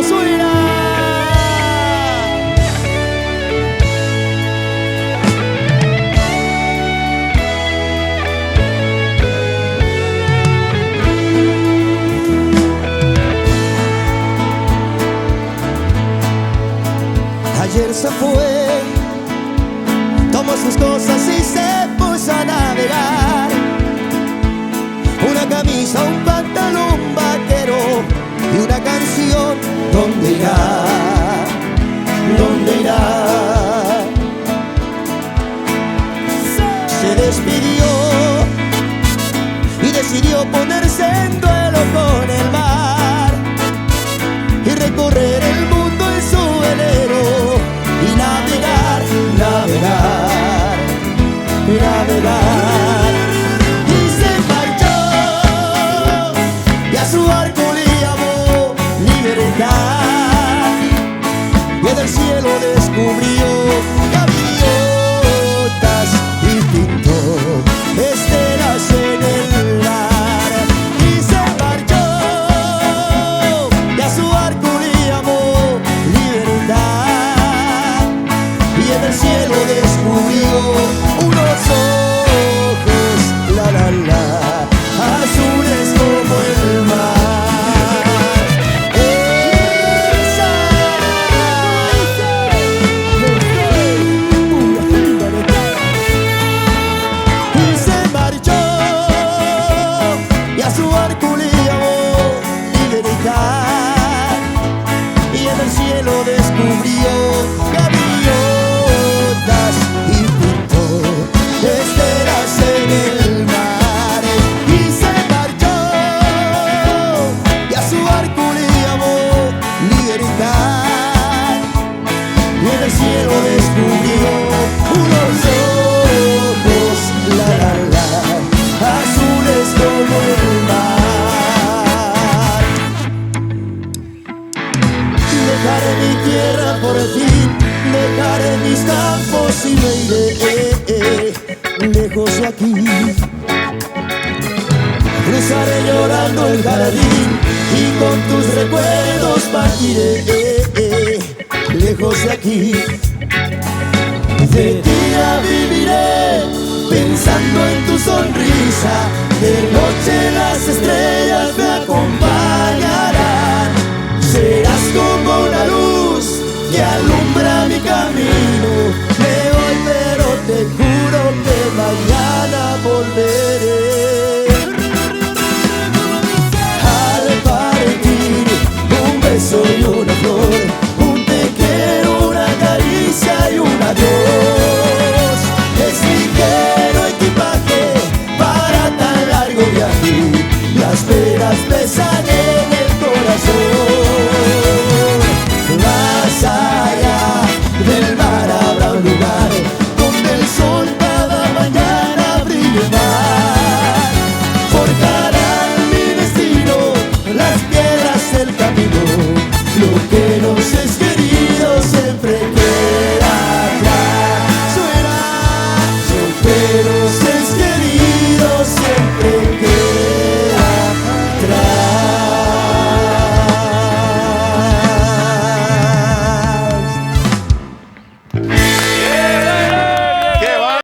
suena. Ayer se fue, tomó sus cosas y se puso a navegar. Una camisa, un pantalón vaquero y una canción. ¿Dónde irá? ¿Dónde irá? Se despidió y decidió ponerse en duelo con el mar y recorrer el mundo en su velero y navegar, navegar, navegar. Y se marchó y a su barco le llamó libertad, y en el cielo descubrió gaviotas y pintó estelas en el mar. Y se marchó y a su barco le llamó libertad, y en el cielo descubrió unos ojos, la la la, azules como el mar. Esa. Y se marchó y a su barco le llamó libertad, y en el cielo descubrió gaviotas y pintó estelas en el mar. Y se marchó y a su barco le llamó libertad, y en el cielo descubrió unos ojos, la la la, azules como el mar. Dejaré mi tierra por fin, dejaré mis campos y me iré lejos de aquí. Cruzaré llorando el jardín y con tus recuerdos partiré lejos de aquí. De día viviré pensando en tu sonrisa, de noche las estrellas